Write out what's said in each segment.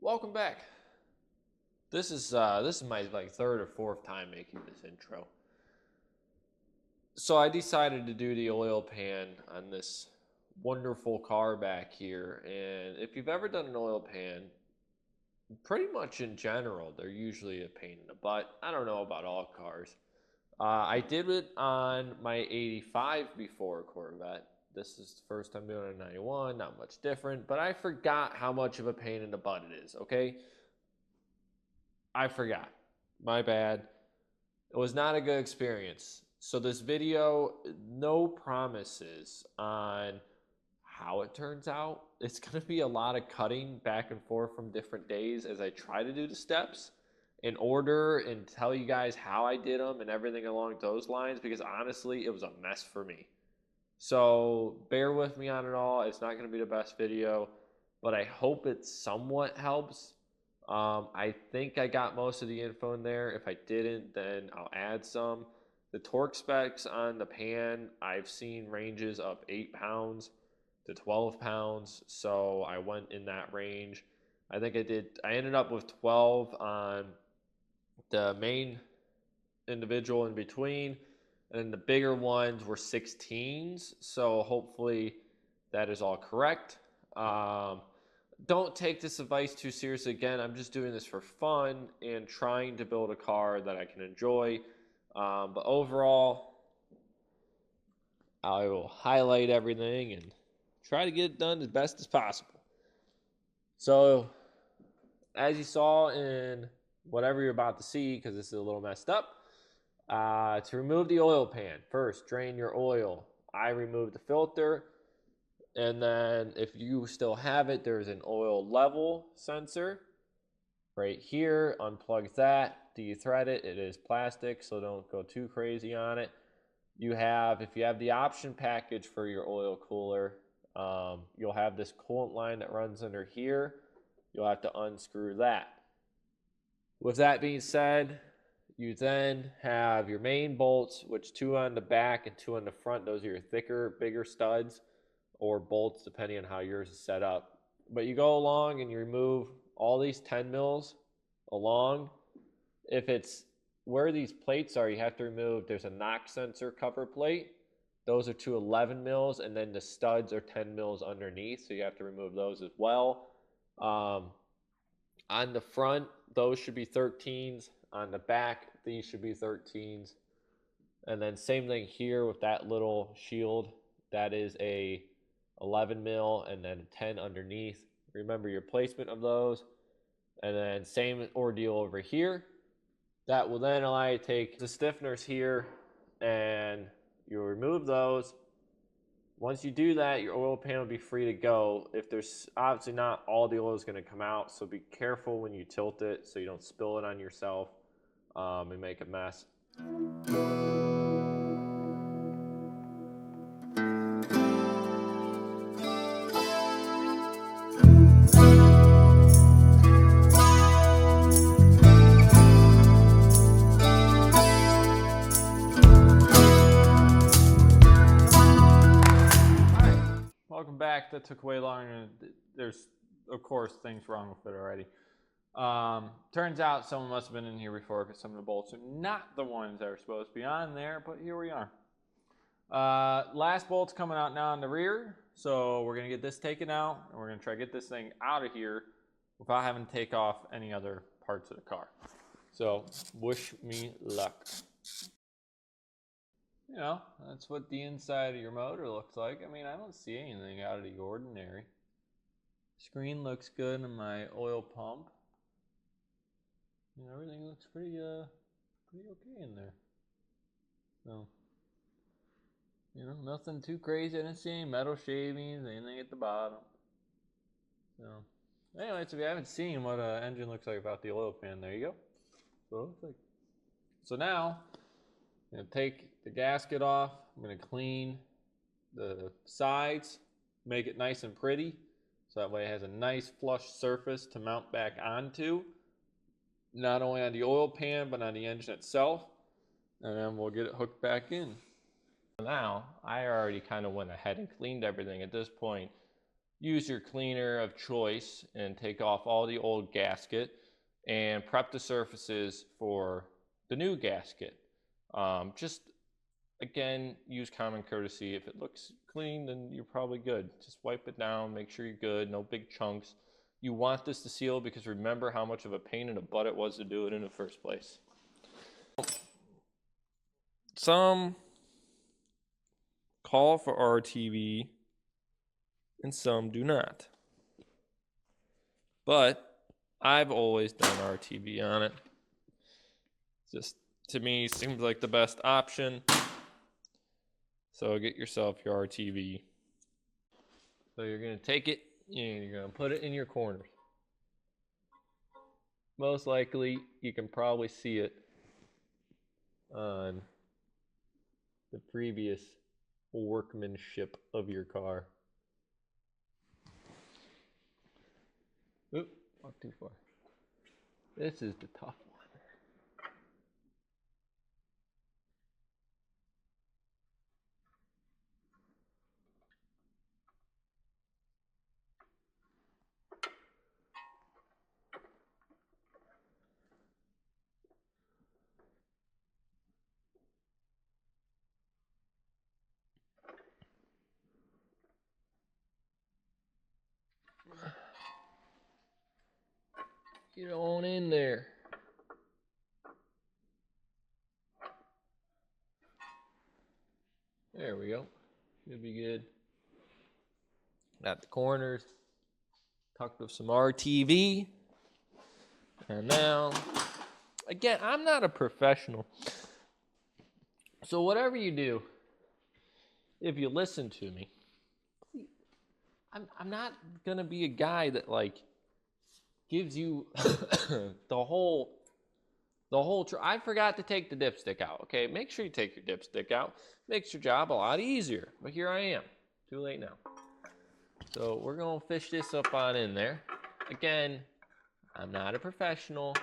Welcome back. This is my third or fourth time making this intro. So I decided to do the oil pan on this wonderful car back here, and if you've ever done an oil pan, pretty much in general, they're usually a pain in the butt. I don't know about all cars. I did it on my 85 C4 Corvette. This is the first time doing it in 91, not much different, but I forgot how much of a pain in the butt it is, okay? I forgot. My bad. It was not a good experience. So this video, no promises on how it turns out. It's going to be a lot of cutting back and forth from different days as I try to do the steps in order and tell you guys how I did them and everything along those lines, because honestly, it was a mess for me. So bear with me on it all. It's not going to be the best video, but I hope it somewhat helps. I think I got most of the info in there. If I didn't, then I'll add some. The torque specs on the pan, I've seen ranges of 8 pounds to 12 pounds. So I went in that range. I think I ended up with 12 on the main individual in between. And then the bigger ones were 16s. So hopefully that is all correct. Don't take this advice too seriously. Again, I'm just doing this for fun and trying to build a car that I can enjoy. But overall, I will highlight everything and try to get it done as best as possible. So, as you saw in whatever you're about to see, because this is a little messed up, to remove the oil pan, first drain your oil. I removed the filter. And then if you still have it, there's an oil level sensor right here. Unplug that, dethread it. It is plastic, so don't go too crazy on it. If you have the option package for your oil cooler, you'll have this coolant line that runs under here. You'll have to unscrew that. With that being said, you then have your main bolts, which 2 on the back and 2 on the front. Those are your thicker, bigger studs or bolts, depending on how yours is set up. But you go along and you remove all these 10 mils along. If it's where these plates are, you have to remove, there's a knock sensor cover plate. Those are 2 11 mils, and then the studs are 10 mils underneath, so you have to remove those as well. On the front, those should be 13s. On the back, these should be 13s. And then same thing here with that little shield. That is a 11 mil and then 10 underneath. Remember your placement of those. And then same ordeal over here. That will then allow you to take the stiffeners here and you'll remove those. Once you do that, your oil pan will be free to go. If there's obviously not all the oil is going to come out, so be careful when you tilt it so you don't spill it on yourself and make a mess. Welcome back. That took way longer. There's, of course, things wrong with it already. Turns out someone must have been in here before because some of the bolts are not the ones that are supposed to be on there, but here we are. Last bolt's coming out now on the rear, so we're going to get this taken out, and we're going to try to get this thing out of here without having to take off any other parts of the car. So, wish me luck. You know, that's what the inside of your motor looks like. I mean, I don't see anything out of the ordinary. Screen looks good on my oil pump. You know, everything looks pretty okay in there. So, you know, nothing too crazy. I didn't see any metal shavings, anything at the bottom. So, anyways, if you haven't seen what an engine looks like without the oil pan, there you go. So it looks like. So now, I'm going to take the gasket off. I'm going to clean the sides, make it nice and pretty, so that way it has a nice flush surface to mount back onto, not only on the oil pan, but on the engine itself, and then we'll get it hooked back in. Now, I already kind of went ahead and cleaned everything. At this point, use your cleaner of choice and take off all the old gasket and prep the surfaces for the new gasket. Just again, use common courtesy. If it looks clean, then you're probably good. Just wipe it down, make sure you're good, no big chunks. You want this to seal because remember how much of a pain in the butt it was to do it in the first place. Some call for RTV and some do not. But I've always done RTV on it. Just to me seems like the best option. So get yourself your RTV. So you're going to take it and you're going to put it in your corners. Most likely you can probably see it on the previous workmanship of your car. Oop, not too far. This is the tough one. Get on in there. There we go. Should be good. At the corners, tucked with some RTV. And now, again, I'm not a professional. So whatever you do, if you listen to me, I'm not gonna be a guy that like gives you the whole I forgot to take the dipstick out. Okay, make sure you take your dipstick out. Makes your job a lot easier. But here I am. Too late now. So we're gonna fish this up on in there. Again, I'm not a professional.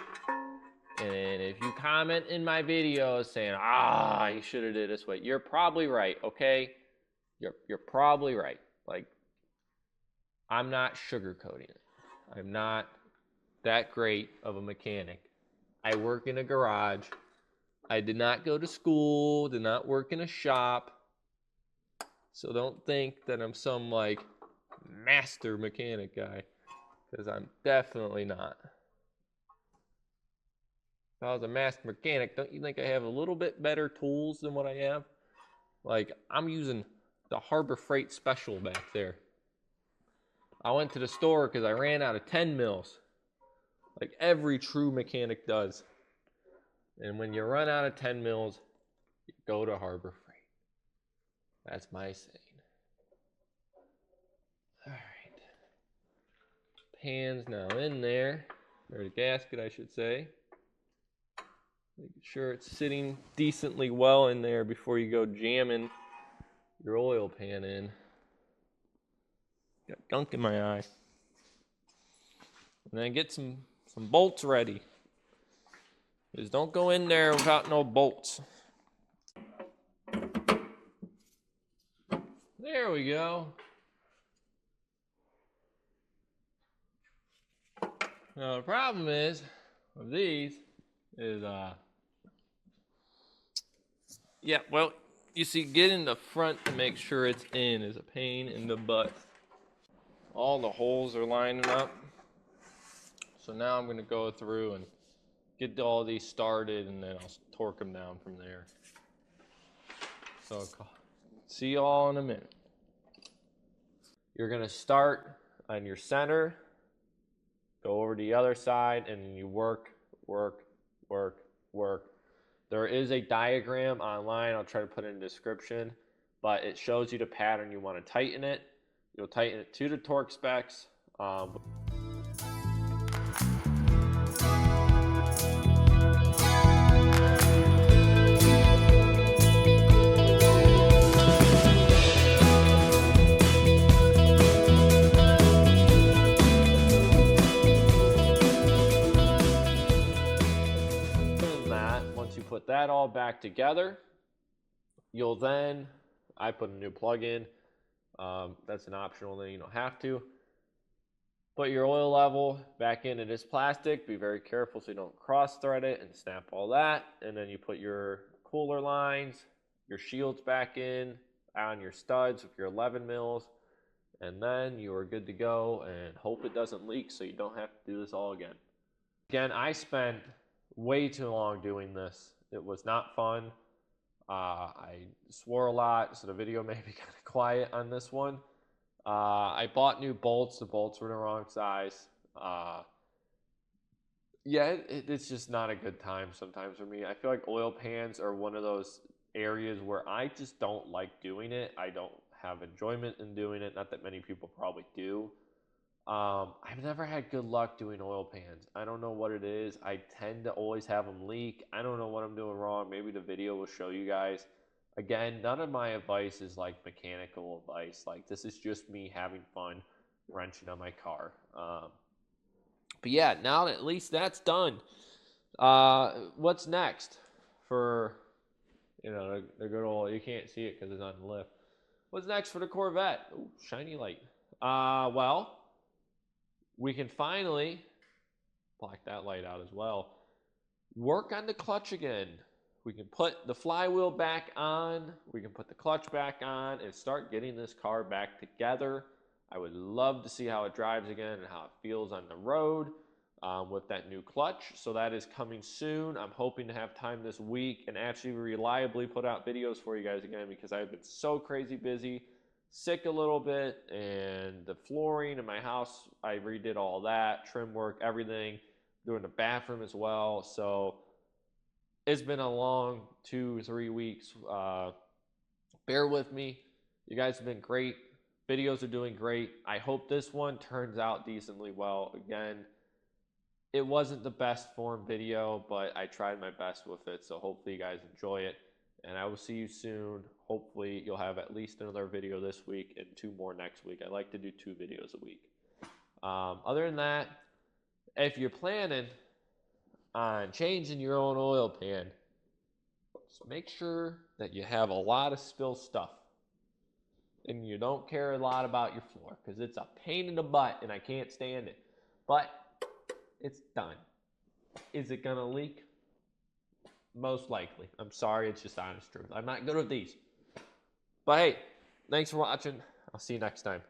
And if you comment in my videos saying, you should have did it this way, you're probably right, okay? You're probably right. Like, I'm not sugarcoating it. I'm not that great of a mechanic. I work in a garage. I did not go to school, did not work in a shop. So don't think that I'm some like master mechanic guy, because I'm definitely not. If I was a master mechanic, don't you think I have a little bit better tools than what I have? Like, I'm using the Harbor Freight Special back there. I went to the store because I ran out of 10 mils. Like every true mechanic does. And when you run out of 10 mils, you go to Harbor Freight. That's my saying. All right. Pan's now in there. Or the gasket, I should say. Making sure it's sitting decently well in there before you go jamming your oil pan in. Got gunk in my eye. And then get some bolts ready. Just don't go in there without no bolts. There we go. Now the problem is with these is well, you see, getting the front to make sure it's in is a pain in the butt. All the holes are lining up. So now I'm going to go through and get all these started, and then I'll torque them down from there. So see you all in a minute. You're going to start on your center, go over to the other side, and then you work. There is a diagram online. I'll try to put it in the description, but it shows you the pattern you want to tighten it. You'll tighten it to the torque specs. Once you put that all back together, you'll then, I put a new plug in, That's an optional thing. You don't have to. Put your oil level back in. It is plastic. Be very careful so you don't cross-thread it and snap all that. And then you put your cooler lines, your shields back in on your studs with your 11 mils. And then you are good to go, and hope it doesn't leak so you don't have to do this all again. Again, I spent way too long doing this. It was not fun. I swore a lot, so the video may be kind of quiet on this one. I bought new bolts. The bolts were the wrong size. Yeah, it's just not a good time sometimes for me. I feel like oil pans are one of those areas where I just don't like doing it. I don't have enjoyment in doing it. Not that many people probably do. I've never had good luck doing oil pans. I don't know what it is. I tend to always have them leak. I don't know what I'm doing wrong. Maybe the video will show you guys. Again, none of my advice is like mechanical advice. Like, this is just me having fun wrenching on my car. But yeah, now that at least that's done, what's next for, the good old, you can't see it because it's on the lift. What's next for the Corvette? Ooh, shiny light. Well, we can finally black that light out as well. Work on the clutch again. We can put the flywheel back on. We can put the clutch back on and start getting this car back together. I would love to see how it drives again and how it feels on the road with that new clutch. So that is coming soon. I'm hoping to have time this week and actually reliably put out videos for you guys again, because I've been so crazy busy, sick a little bit, and the flooring in my house, I redid all that, trim work, everything, doing the bathroom as well. So it's been a long 2-3 weeks. Bear with me. You guys have been great. Videos are doing great. I hope this one turns out decently well. Again, it wasn't the best form video, but I tried my best with it. So hopefully you guys enjoy it. And I will see you soon. Hopefully you'll have at least another video this week and 2 more next week. I like to do 2 videos a week. Other than that, if you're planning on changing your own oil pan, just make sure that you have a lot of spill stuff and you don't care a lot about your floor, because it's a pain in the butt and I can't stand it. But it's done. Is it gonna leak? Most likely. I'm sorry, it's just honest truth. I'm not good at these. But hey, thanks for watching. I'll see you next time.